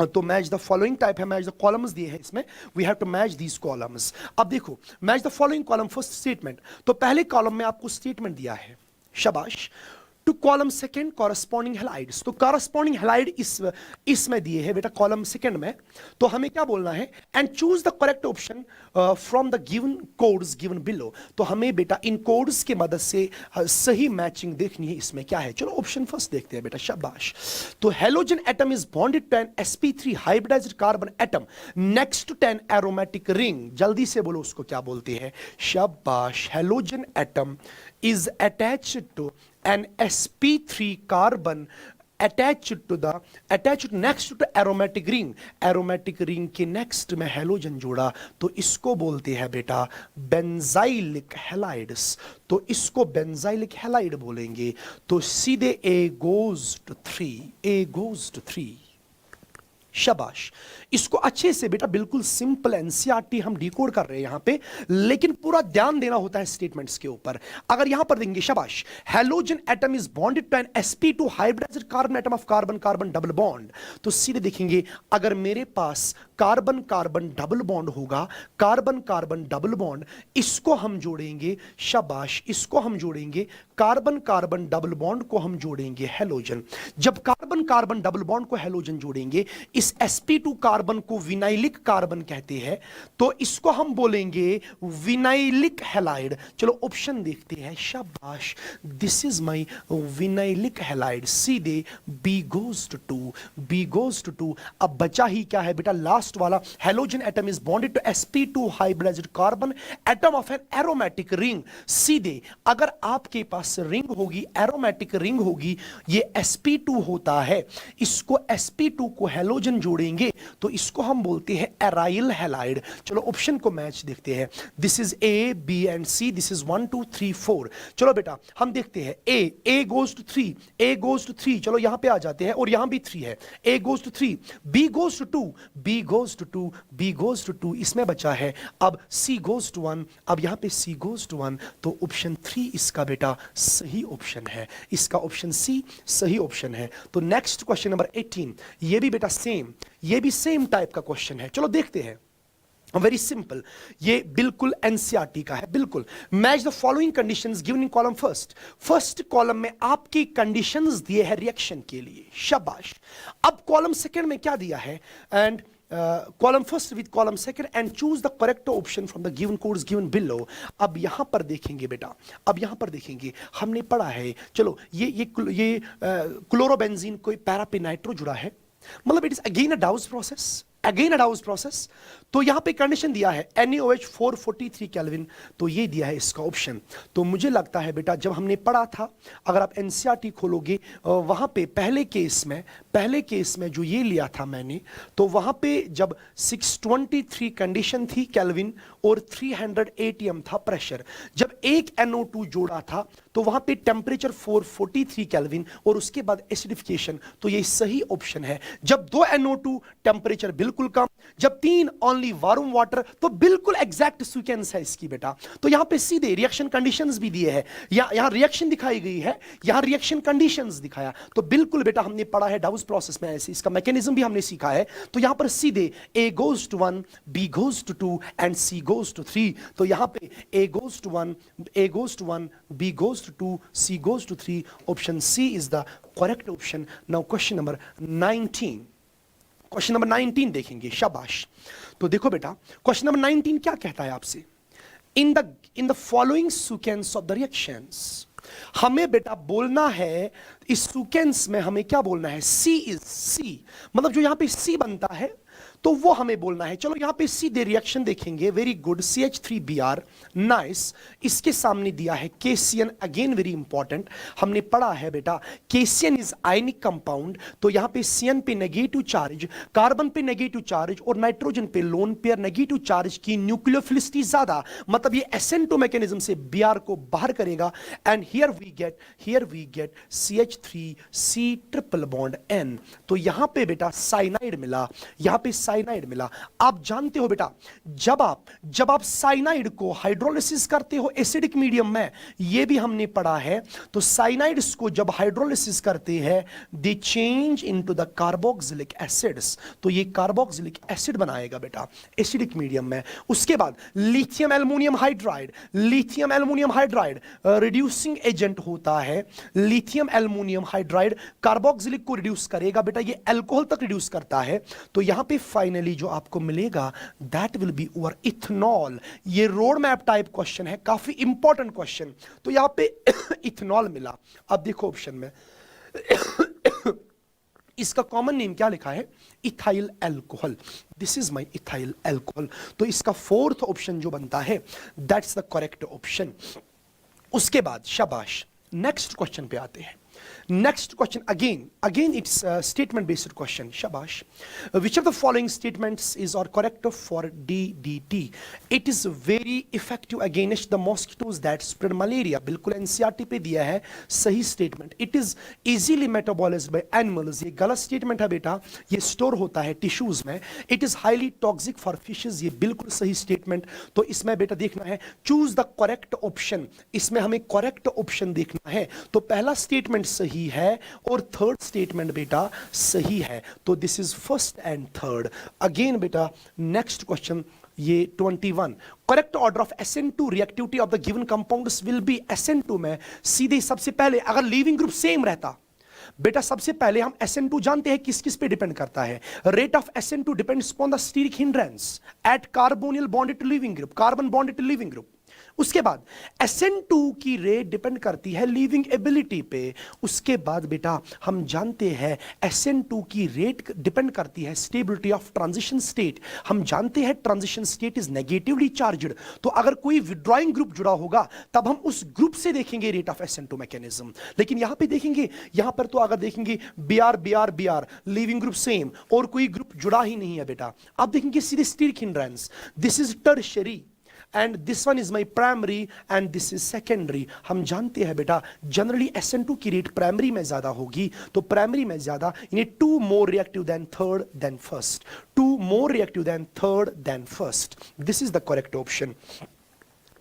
Speaker 1: तो मैच द फॉलोइंग टाइप है, मैच द कॉलम्स दिए हैं इसमें, we have to match these columns. अब देखो, match the following column, first statement, तो पहले कॉलम में आपको स्टेटमेंट दिया है, शाबाश। Two column second corresponding halides. तो कॉरस्पॉन्डिंग हेलाइड इसमें दिए है बेटा कॉलम सेकेंड में, तो हमें क्या बोलना है, and choose the correct option from the given codes given below. तो हमें बेटा इन कोड्स की मदद से सही मैचिंग देखनी है इसमें क्या है। चलो ऑप्शन फर्स्ट देखते हैं बेटा, शाबाश। तो halogen atom is bonded to an sp3 hybridised carbon atom next to 10 aromatic ring. जल्दी से बोलो उसको क्या बोलते हैं, शाबाश। Halogen atom is attached to an sp3 carbon attached next to aromatic ring। aromatic ring के next में हेलोजन जोड़ा तो इसको बोलते हैं बेटा बेंजाइलिक हैलाइड्स। तो इसको बेंजाइलिक हैलाइड बोलेंगे। तो सीधे A goes to 3। शाबाश। इसको अच्छे से बेटा बिल्कुल सिंपल एनसीईआरटी हम डिकोड कर रहे हैं यहां पे, लेकिन पूरा ध्यान देना होता है स्टेटमेंट्स के ऊपर। अगर यहां पर देंगे शाबाश, halogen atom is bonded to an sp2 hybridised carbon atom of carbon carbon double bond. तो सीधे देखेंगे अगर मेरे पास कार्बन कार्बन डबल बॉन्ड होगा, कार्बन कार्बन डबल बॉन्ड, इसको हम जोड़ेंगे, शाबाश, इसको हम जोड़ेंगे, कार्बन कार्बन डबल बॉन्ड को हम जोड़ेंगे हेलोजन। जब कार्बन कार्बन डबल बॉन्ड को हेलोजन जोड़ेंगे, इस sp2 कार्बन को विनाइलिक कार्बन कहते हैं, तो इसको हम बोलेंगे विनाइलिक हैलाइड। चलो ऑप्शन देखते हैं, शाबाश, this is my vinylic halide. सीधे B goes to 2। अब बचा ही क्या है बेटा, लास्ट वाला, halogen atom is bonded to sp2 hybridised carbon atom of an aromatic ring. सीधे अगर आपके पास रिंग होगी, एरोमेटिक रिंग होगी, ये sp2 होता है, इसको sp2 को हेलोजन जोड़ेंगे तो इसको हम बोलते हैं एराइल हैलाइड। चलो ऑप्शन को मैच देखते हैं, this is A, B and C, this is 1 2 3 4। चलो बेटा हम देखते हैं, A goes to 3। चलो यहां पे आ जाते हैं, और यहां भी 3 है। A goes to 3, B goes to 2, इसमें बचा है अब C goes to 1। अब यहां पे C goes to 1, तो ऑप्शन 3 इसका बेटा सही ऑप्शन है, इसका ऑप्शन C सही ऑप्शन है। तो नेक्स्ट क्वेश्चन नंबर 18, ये भी बेटा ये भी सेम टाइप का क्वेश्चन है। चलो देखते हैं, वेरी सिंपल, ये बिल्कुल एनसीईआरटी का है, बिल्कुल। Match the following conditions given in column first column में आपकी कंडीशंस दिए हैं रिएक्शन के लिए, शाबाश। अब कॉलम सेकंड में क्या दिया है, and column first with column second and choose the correct option from the given codes given below. अब यहां पर देखेंगे बेटा, अब यहां पर देखेंगे, हमने पढ़ा है, चलो ये क्लोरोबेंजीन कोई पैरा पे नाइट्रो जुड़ा है, मतलब it is again a डाउस process. तो यहां पे कंडीशन दिया है NaOH 443 केल्विन, तो ये दिया है इसका ऑप्शन। तो मुझे लगता है बेटा जब हमने पढ़ा था, अगर आप एनसीईआरटी खोलोगे वहां पे पहले केस में जो ये लिया था मैंने, तो वहां पे जब 623 कंडीशन थी केल्विन और 300 ATM था प्रेशर, जब एक NO2 जोड़ा था तो वहां पे टेम्परेचर 443 केल्विन और उसके बाद एसिडिफिकेशन, तो ये सही ऑप्शन है। जब 2 NO2 टेम्परेचर बिल्कुल कम, जब 3 ओनली वार्म वाटर, तो बिल्कुल एग्जैक्ट सीक्वेंस है इसकी बेटा। तो यहां पे सीधे रिएक्शन कंडीशंस भी दिए हैं, यहां रिएक्शन दिखाई गई है, यहां रिएक्शन कंडीशंस दिखाया, तो बिल्कुल बेटा हमने पढ़ा है डाउस प्रोसेस में ऐसे, इसका मैकेनिज्म भी हमने सीखा है। तो यहां पर सीधे A goes to 1, B goes to 2 and C goes to 3। तो यहां पे A goes to 1, B goes to 2, C goes to 3, option C is the correct option। Now question number 19, question number 19 देखेंगे, शाबाश। तो देखो बेटा क्वेश्चन नंबर 19 क्या कहता है आपसे, in the following sequence of the reactions, हमें बेटा बोलना है इस सीक्वेंस में, हमें क्या बोलना है, C, मतलब जो यहां पे C बनता है तो वो हमें बोलना है। चलो यहां पे सीधे रिएक्शन देखेंगे, वेरी गुड, CH3Br, नाइस। इसके सामने दिया है KCN, अगेन वेरी इंपॉर्टेंट, हमने पढ़ा है बेटा KCN इज आयनिक कंपाउंड, तो यहां पे CN पे नेगेटिव चार्ज, कार्बन पे नेगेटिव चार्ज और नाइट्रोजन पे लोन पेयर नेगेटिव चार्ज की न्यूक्लियोफिलिसिटी ज्यादा, मतलब ये SN2 मैकेनिज्म से Br को बाहर करेगा, and here we get CH3C triple bond N। तो यहां पे बेटा साइनाइड मिला, यहां पे साइनाइड मिला। आप जानते हो बेटा, जब आप साइनाइड को हाइड्रोलिसिस करते हो एसिडिक मीडियम में, ये भी हमने पढ़ा है, तो साइनाइड्स को जब हाइड्रोलिसिस करते हैं दे change into the carboxylic acids, तो ये कार्बोक्सिलिक एसिड बनाएगा बेटा एसिडिक मीडियम में। उसके बाद lithium aluminium hydride, lithium aluminium hydride reducing agent होता है। लिथियम एल्युमिनियम हाइड्राइड कार्बोक्सिलिक को रिड्यूस करेगा बेटा, ये अल्कोहल तक रिड्यूस करता है। तो यहां पे फाइनली जो आपको मिलेगा that will B over ethanol. ये रोड मैप टाइप क्वेश्चन है, काफी इंपॉर्टेंट क्वेश्चन। तो यहां पे इथेनॉल मिला। अब देखो ऑप्शन में इसका कॉमन नेम क्या लिखा है, ethyl alcohol. This is my ethyl alcohol. तो इसका फोर्थ ऑप्शन जो बनता है दैट्स द करेक्ट ऑप्शन। उसके बाद शाबाश, नेक्स्ट क्वेश्चन पे आते हैं। Next question, again it's a statement based question. Shabash. Which of the following statements is or correct for DDT? It is very effective against the mosquitoes that spread malaria. बिल्कुल NCERT पे दिया है सही statement. It is easily metabolized by animals. ये गलत statement है बेटा, ये store होता है tissues में. It is highly toxic for fishes. ये बिल्कुल सही statement. तो इसमें बेटा देखना है choose the correct option. इसमें हमें correct option देखना है। तो पहला statement सही है और थर्ड स्टेटमेंट बेटा सही है। तो this is first and third. Again बेटा नेक्स्ट क्वेश्चन, ये 21, correct order of SN2 reactivity of the given compounds will be SN2 में सीधे सबसे पहले अगर लीविंग ग्रुप सेम रहता बेटा, सबसे पहले हम SN2 जानते हैं किस किस पे डिपेंड करता है। Rate of SN2 depends upon the steric hindrance at carbonyl bonded to leaving group, carbon bonded to leaving group. उसके बाद SN2 की रेट डिपेंड करती है लीविंग एबिलिटी पे। उसके बाद बेटा हम जानते हैं SN2 की रेट डिपेंड करती है स्टेबिलिटी ऑफ ट्रांजिशन स्टेट। हम जानते हैं transition state is negatively charged, तो अगर कोई विड्रॉइंग ग्रुप जुड़ा होगा तब हम उस ग्रुप से देखेंगे रेट ऑफ SN2 मैकेनिज्म। लेकिन यहां पे देखेंगे, यहां पर तो अगर देखेंगे Br लीविंग ग्रुप सेम और कोई ग्रुप जुड़ा ही नहीं है बेटा। अब देखेंगे सीधे steric hindrance, this is tertiary and this one is my primary and this is secondary। हम जानते हैं बेटा जनरली SN2 की रेट प्राइमरी में ज्यादा होगी, तो प्राइमरी में ज्यादा यानी 2 more reactive than third than first, 2 more reactive than third than first। this is the correct option।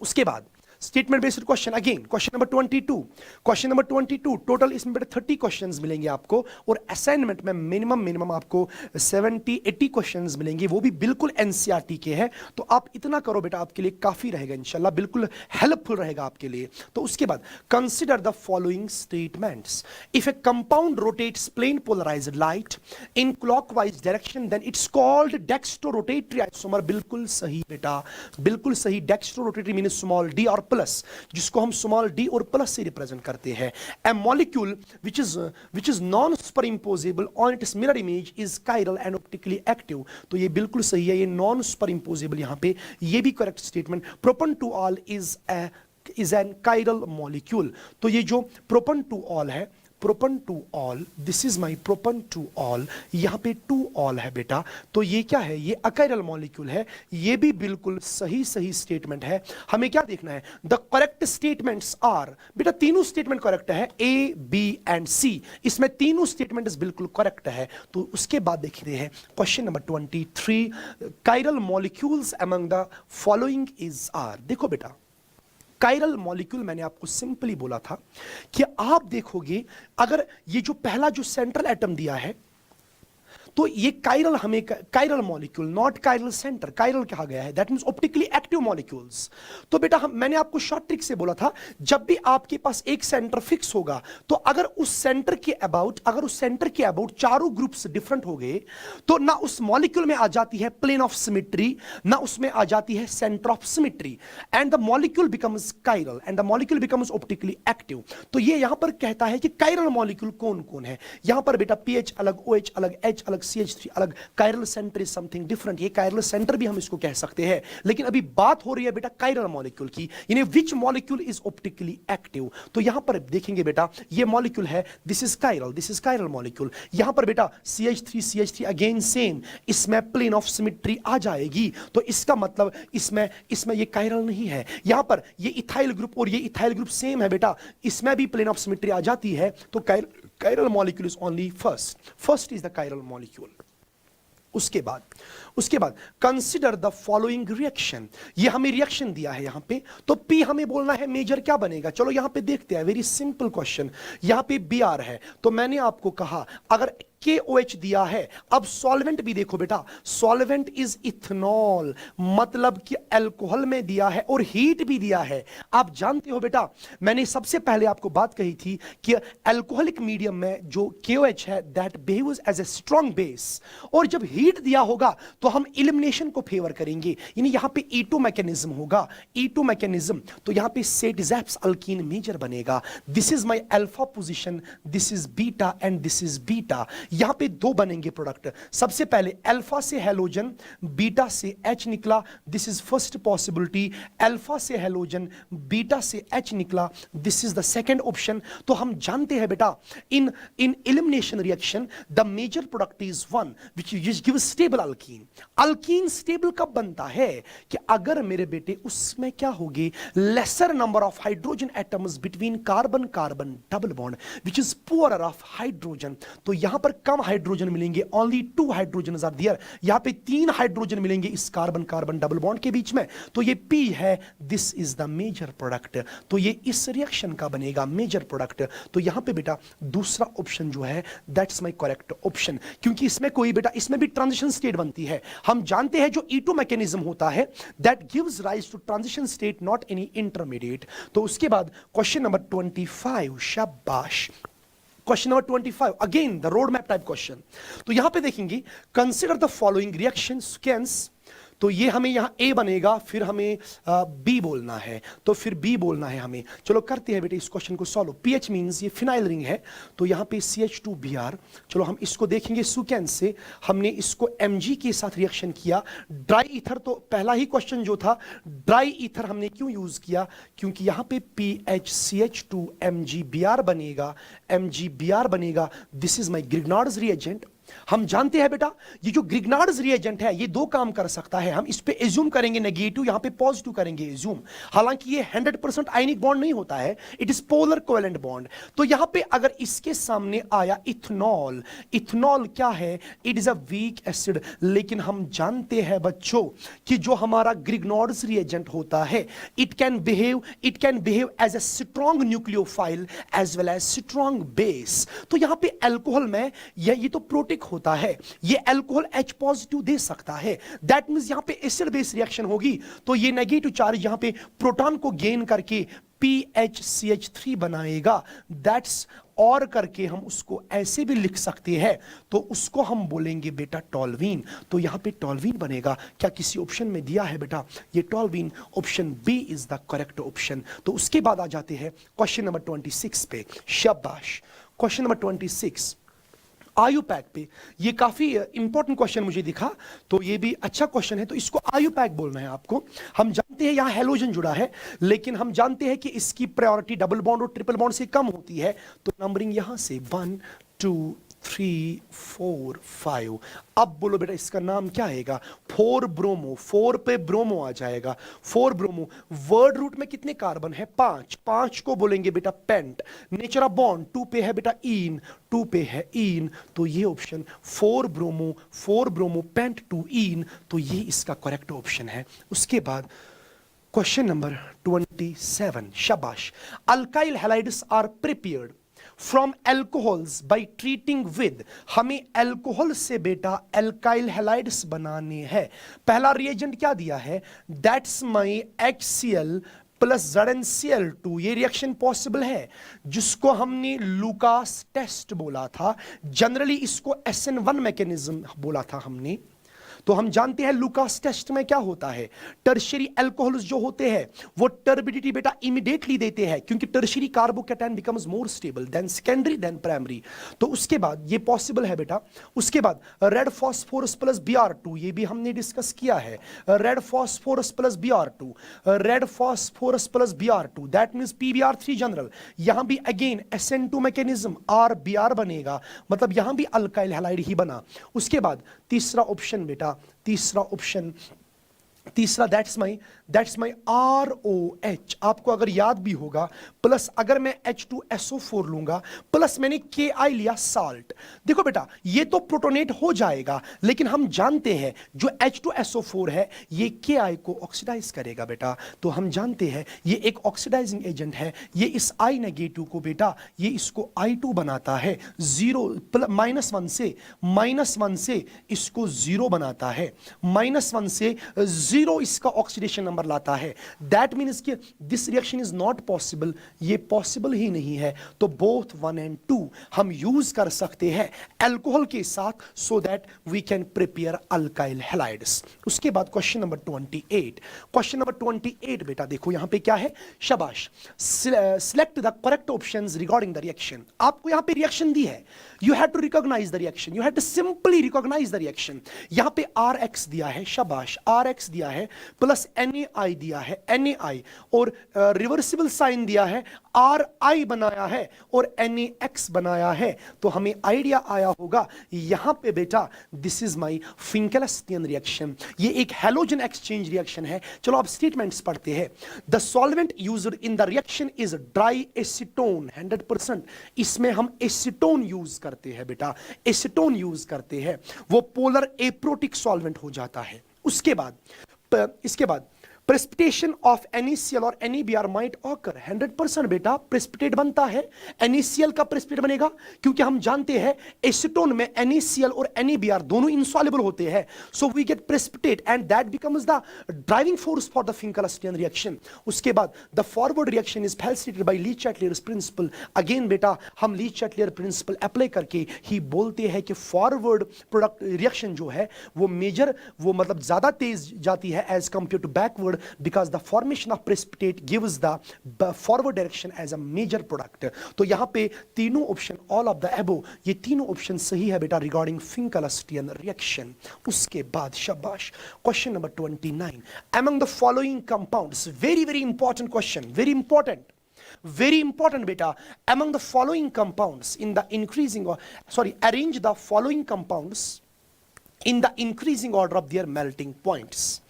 Speaker 1: उसके बाद statement based question, again question number 22 total इसमें बेटा 30 क्वेश्चंस मिलेंगे आपको और असाइनमेंट में मिनिमम आपको 70-80 क्वेश्चंस मिलेंगे, वो भी बिल्कुल NCERT के हैं। तो आप इतना करो बेटा, आपके लिए काफी रहेगा इंशाल्लाह, बिल्कुल हेल्पफुल रहेगा आपके लिए। तो उसके बाद consider the following statements. If a compound rotates plane polarised light in clockwise direction then it's called dextrorotatory isomer. बिल्कुल सही बेटा, बिल्कुल सही। डेक्स्ट्रोरोटेटरी मींस स्मॉल डी और प्लस, जिसको हम स्मॉल डी और प्लस से रिप्रेजेंट करते हैं। A molecule which is non superimposable on its mirror image is chiral and optically active। तो ये बिल्कुल सही है, ये नॉन सुपरइम्पोजेबल यहां पे, ये भी correct statement. Propan two ol is an chiral molecule। तो ये जो प्रोपन टू ऑल है, propan two ol, this is my propan two ol, यहां पे टू ऑल है बेटा, तो ये क्या है, ये अकाइरल मॉलिक्यूल है। ये भी बिल्कुल सही स्टेटमेंट है। हमें क्या देखना है, द करेक्ट स्टेटमेंट्स आर, बेटा तीनों स्टेटमेंट करेक्ट है, A, B एंड C, इसमें तीनों स्टेटमेंट्स बिल्कुल करेक्ट है। तो उसके बाद देखते हैं question number 23, chiral molecules among the following is are. देखो बेटा काइरल मॉलिक्यूल मैंने आपको सिंपली बोला था कि आप देखोगे अगर ये जो पहला जो सेंट्रल एटम दिया है तो ये काइरल, हमें chiral molecule, not chiral centre, chiral कहा गया है, that means optically active molecules. तो बेटा मैंने आपको शॉर्ट ट्रिक से बोला था, जब भी आपके पास एक सेंटर फिक्स होगा तो अगर उस सेंटर के अबाउट चारों ग्रुप्स डिफरेंट हो गए तो ना उस मॉलिक्यूल में आ जाती है प्लेन ऑफ सिमेट्री, ना उसमें आ जाती है centre of symmetry, and the molecule becomes chiral and the molecule becomes optically active. तो ये यहां पर कहता है कि काइरल मॉलिक्यूल कौन कौन है। यहां पर बेटा PH अलग, OH अलग, H अलग, CH3 अलग, chiral centre is something different. ये काइरल सेंटर भी हम इसको कह सकते हैं, लेकिन अभी बात हो रही है बेटा काइरल मॉलिक्यूल की, यानी which molecule is optically active. तो यहां पर देखेंगे बेटा ये मॉलिक्यूल है, दिस इज काइरल मॉलिक्यूल। यहां पर बेटा CH3 अगेन सेम, इसमें प्लेन ऑफ सिमेट्री आ जाएगी, तो इसका मतलब इसमें ये काइरल नहीं है। यहां पर ये इथाइल ग्रुप और ये इथाइल ग्रुप सेम है बेटा, इसमें भी प्लेन ऑफ सिमेट्री आ जाती है, तो chiral molecule is only first is the chiral molecule। उसके बाद कंसिडर द फॉलोइंग रिएक्शन, ये हमें रिएक्शन दिया है यहां पे, तो पी हमें बोलना है मेजर क्या बनेगा। चलो यहां पे देखते हैं, वेरी सिंपल क्वेश्चन। यहां पे Br है, तो मैंने आपको कहा अगर KOH दिया है, अब सॉल्वेंट भी देखो बेटा, सॉल्वेंट इज इथेनॉल, मतलब कि अल्कोहल में दिया है और हीट भी दिया है। आप जानते हो बेटा, मैंने सबसे पहले आपको बात कही थी कि अल्कोहलिक मीडियम में जो KOH है that behaves as a strong base, और जब हीट दिया होगा तो हम एलिमिनेशन को फेवर करेंगे, यानी यहां पे E2 मैकेनिज्म होगा, E2 मैकेनिज्म, तो यहां पे सेट-ज़ैप्स अल्कीन मेजर बनेगा। This is my alpha position, this is beta and this is beta. यहां पे दो बनेंगे प्रोडक्ट, सबसे पहले अल्फा से हेलोजन, बीटा से H निकला, this is first possibility. Alpha से हेलोजन, बीटा से H निकला, this is the second option. तो हम जानते हैं बेटा in elimination reaction the major product is one which gives stable alkene. Alkene stable कब बनता है कि अगर मेरे बेटे उसमें क्या होगी, laser number of hydrogen atoms between carbon carbon double bond which is poorer of hydrogen. तो यहां पर कम हाइड्रोजन मिलेंगे, ओनली 2 हाइड्रोजन आर देयर, यहां पे 3 हाइड्रोजन मिलेंगे इस कार्बन कार्बन डबल बॉन्ड के बीच में, तो ये P है, this is the major product. तो ये इस रिएक्शन का बनेगा मेजर प्रोडक्ट। तो यहां पे बेटा दूसरा ऑप्शन जो है दैट्स माय करेक्ट ऑप्शन, क्योंकि इसमें कोई बेटा इसमें भी ट्रांजिशन स्टेट बनती है। हम जानते हैं जो E2 मैकेनिज्म होता है that gives rise to transition state, not any intermediate. तो उसके बाद क्वेश्चन नंबर 25, शाबाश, question number 25 again the road map type question. तो यहां पे देखेंगे consider the following reaction sequence, तो ये हमें यहां A बनेगा, फिर हमें B बोलना है, तो फिर B बोलना है हमें। चलो करते हैं बेटे इस क्वेश्चन को सॉल्व। PH मींस ये फिनाइल रिंग है, तो यहां पे CH2Br। चलो हम इसको देखेंगे सीक्वेंस से। हमने इसको Mg के साथ रिएक्शन किया, ड्राई ईथर, तो पहला ही क्वेश्चन जो था ड्राई ईथर हमने क्यों यूज किया, क्योंकि यहां पे PHCH2 MgBr बनेगा, MgBr बनेगा। This is my Grignard's reagent. हम जानते हैं बेटा ये जो ग्रिग्नार्ड्स रिएजेंट है ये दो काम कर सकता है, हम इस पे एज्यूम करेंगे नेगेटिव, यहां पे पॉजिटिव करेंगे एज्यूम। हालांकि ये 100% आयनिक बॉन्ड नहीं होता है, it is polar covalent bond. तो यहां पे अगर इसके सामने आया इथेनॉल, इथेनॉल क्या है, it is a weak acid. लेकिन हम जानते हैं बच्चों कि जो हमारा ग्रिग्नार्ड्स रिएजेंट होता है it can behave as a strong nucleophile as well as strong base. तो यहां पे अल्कोहल में ये तो प्रोटीन होता है, ये अल्कोहल H पॉजिटिव दे सकता है, दैट मींस यहां पे एसिड बेस रिएक्शन होगी, तो ये नेगेटिव चार्ज यहां पे प्रोटॉन को गेन करके PHCH3 बनाएगा। दैट्स, और करके हम उसको ऐसे भी लिख सकते हैं, तो उसको हम बोलेंगे बेटा टॉल्वीन। तो यहां पे टॉल्वीन बनेगा। क्या किसी ऑप्शन में दिया है बेटा ये toluene? Option B is the correct option. तो उसके बाद आ जाते हैं क्वेश्चन नंबर 26 पे, शाबाश। क्वेश्चन नंबर 26 आयुपैक पे, ये काफी इंपॉर्टेंट क्वेश्चन मुझे दिखा, तो ये भी अच्छा क्वेश्चन है, तो इसको आयुपैक बोलना है आपको। हम जानते हैं यहां हेलोजन जुड़ा है, लेकिन हम जानते हैं कि इसकी प्रायोरिटी डबल बॉन्ड और ट्रिपल बॉन्ड से कम होती है, तो नंबरिंग यहां से 1 2 3 4 5। अब बोलो बेटा इसका नाम क्या आएगा? 4 ब्रोमो, 4 पे ब्रोमो आ जाएगा, 4 ब्रोमो। वर्ड रूट में कितने कार्बन है? 5, 5 को बोलेंगे बेटा पेंट। नेचर ऑफ बॉन्ड 2 पे है बेटा ईन, 2 पे है ईन, तो ये ऑप्शन 4 ब्रोमो पेंट 2 ईन, तो ये इसका करेक्ट ऑप्शन है। उसके बाद क्वेश्चन नंबर 27, शाबाश। Alkyl halides are prepared from alcohols by treating with, हमें एल्कोहल से बेटा एल्काइल हैलाइड्स बनाने हैं। पहला रिएजेंट क्या दिया है? That's my HCl plus ZnCl2, ये रिएक्शन पॉसिबल है, जिसको हमने लुकास टेस्ट बोला था। जनरली इसको SN1 मैकेनिज्म बोला था हमने। तो हम जानते हैं लुकास टेस्ट में क्या होता है, टर्शियरी अल्कोहल्स जो होते हैं वो टर्बिडिटी बेटा इमीडिएटली देते हैं, क्योंकि tertiary carbocation becomes more stable than secondary than primary. तो उसके बाद ये पॉसिबल है बेटा। उसके बाद रेड फास्फोरस प्लस Br2, ये भी हमने डिस्कस किया है, red phosphorus plus Br2, red phosphorus plus Br2, that means PbR3 general. यहां भी अगेन SN2 मैकेनिज्म RBr बनेगा, मतलब यहां भी अल्काइल हैलाइड ही बना। उसके बाद तीसरा ऑप्शन बेटा, तीसरा ऑप्शन, तीसरा दैट्स दैट्स माई ROH, आपको अगर याद भी होगा, प्लस अगर मैं H2SO4 लूंगा, प्लस मैंने KI लिया साल्ट। देखो बेटा ये तो प्रोटोनेट हो जाएगा, लेकिन हम जानते हैं जो H2SO4 है ये KI को ऑक्सीडाइज करेगा बेटा। तो हम जानते हैं ये एक ऑक्सीडाइजिंग एजेंट है, ये इस I नेगेटिव को बेटा ये इसको I2 बनाता है, -1 से इसको 0 बनाता है, -1 से 0 इसका ऑक्सीडेशन नंबर लाता है। दैट मीन्स कि this reaction is not possible, ये पॉसिबल ही नहीं है। तो बोथ 1 and 2 हम यूज कर सकते हैं अल्कोहल के साथ, so that we can prepare alkyl halides. उसके बाद क्वेश्चन नंबर 28, क्वेश्चन नंबर 28 बेटा देखो यहां पे क्या है, शाबाश, select the correct options regarding the reaction. आपको यहां पे रिएक्शन दी है, you have to recognise the reaction, you have to simply recognise the reaction. यहां पे RX दिया है, शाबाश, RX दिया है, प्लस NaI दिया है, NaI, और रिवर्सिबल साइन दिया है, RI बनाया है और NaX बनाया है। तो हमें आइडिया आया होगा यहां पे बेटा दिस इज माई फिंकेलस्टीयन रिएक्शन, ये एक हैलोजन एक्सचेंज रिएक्शन है। चलो अब स्टेटमेंट्स पढ़ते हैं। The solvent used in the reaction is dry acetone, 100%। इसमें हम एसीटोन यूज करते हैं बेटा, एसीटोन यूज करते हैं, वो पोलर एप्रोटिक सॉल्वेंट हो जाता है। उसके बाद इसके बाद प्रेसिपिटेशन ऑफ NaCl और NaBr माइट ऑकर, 100% बेटा प्रेसिपिटेट बनता है। NaCl का प्रेसिपिटेट बनेगा क्योंकि हम जानते हैं एसीटोन में NaCl और NaBr दोनों इंसॉल्युबल होते हैं, so we get precipitate and that becomes the driving force for the Finkelstein reaction. उसके बाद the forward reaction is facilitated by Le Chatelier's principle. Again बेटा हम ली चैटलियर प्रिंसिपल अप्लाई करके ही बोलते हैं कि फॉरवर्ड प्रोडक्ट रिएक्शन जो है वो मेजर, वो मतलब ज्यादा तेज जाती है as compare to backward, because the formation of precipitate gives the forward direction as a major product। तो यहां पे तीनों option, all of the above, ये तीनों ऑप्शन सही है बेटा रिगार्डिंग फिंकेलस्टीयन रिएक्शन। उसके बाद शाबाश, question number 29, among the following compounds, very very important question, very important beta, among the following compounds in the increasing, or sorry, arrange the following compounds in the increasing order of their melting points।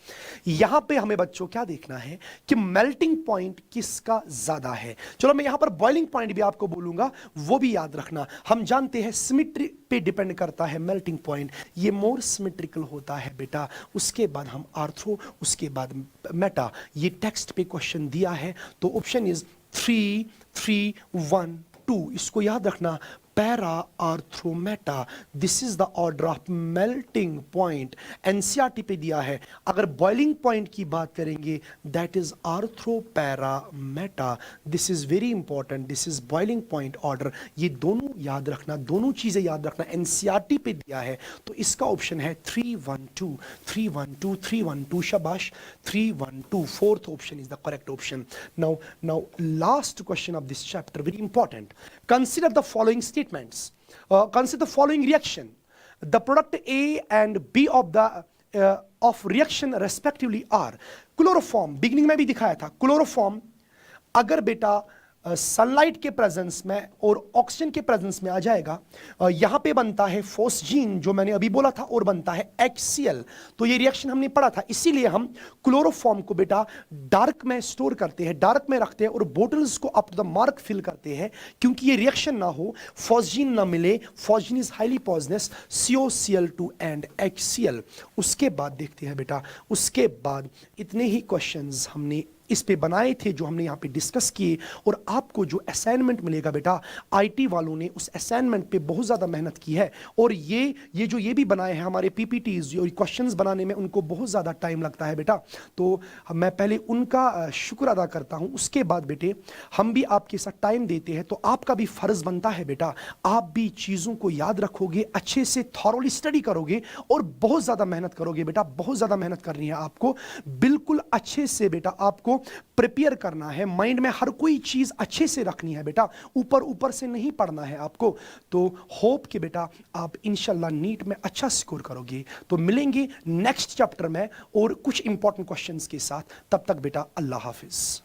Speaker 1: यहां पे हमें बच्चों क्या देखना है कि melting point किसका ज्यादा है। चलो मैं यहां पर बॉइलिंग पॉइंट भी आपको बोलूंगा, वो भी याद रखना। हम जानते हैं सिमेट्री पे डिपेंड करता है मेल्टिंग पॉइंट, ये मोर सिमेट्रिकल होता है बेटा। उसके बाद हम आर्थ्रो, उसके बाद मेटा, ये टेक्स्ट पे क्वेश्चन दिया है, तो ऑप्शन इज 3 3 1 2, इसको याद रखना। Para ortho meta, this is the order of melting point, NCERT पे दिया है। अगर बॉइलिंग पॉइंट की बात करेंगे that is ortho para meta, this is very important, this is boiling point order. ये दोनों याद रखना, दोनों चीजें याद रखना, एनसीईआरटी पे दिया है। तो इसका ऑप्शन है 312 312 312, शाबाश 312, fourth option is the correct option. Now last question of this chapter, very important. Consider the following statements. Consider the following reaction. The product A and B of reaction respectively are chloroform. Beginning में भी दिखाया था chloroform, अगर बेटा sunlight के presence में और oxygen के प्रेजेंस में आ जाएगा, यहां पे बनता है फोस्जीन जो मैंने अभी बोला था, और बनता है HCl। तो ये रिएक्शन हमने पढ़ा था, इसीलिए हम क्लोरोफॉर्म को बेटा डार्क में स्टोर करते हैं, डार्क में रखते हैं और बोटल्स को up to the mark fill करते हैं, क्योंकि ये रिएक्शन ना हो, फोस्जीन ना मिले। Phosgene is highly poisonous, COCl2 and HCl। उसके बाद देखते हैं बेटा, उसके बाद इतने ही क्वेश्चंस हमने इस पे बनाए थे जो हमने यहाँ पे डिस्कस किए, और आपको जो असाइनमेंट मिलेगा बेटा, आईटी वालों ने उस असाइनमेंट पे बहुत ज़्यादा मेहनत की है, और ये जो ये भी बनाए हैं हमारे PPTs, जो क्वेश्चंस बनाने में उनको बहुत ज़्यादा टाइम लगता है बेटा, तो मैं पहले उनका शुक्र अदा करता हूँ। उसके बाद बेटे हम भी आपके साथ टाइम देते हैं, तो आपका भी फ़र्ज़ बनता है बेटा, आप भी चीज़ों को याद रखोगे, अच्छे से थॉरोली स्टडी करोगे और बहुत ज़्यादा मेहनत करोगे बेटा, बहुत ज़्यादा मेहनत करनी है आपको, बिल्कुल अच्छे से बेटा आपको प्रिपेयर करना है, माइंड में हर कोई चीज अच्छे से रखनी है बेटा, ऊपर ऊपर से नहीं पढ़ना है आपको। तो होप कि बेटा आप इंशाल्लाह नीट में अच्छा स्कोर करोगे। तो मिलेंगे नेक्स्ट चैप्टर में और कुछ इंपॉर्टेंट क्वेश्चंस के साथ, तब तक बेटा अल्लाह हाफिज।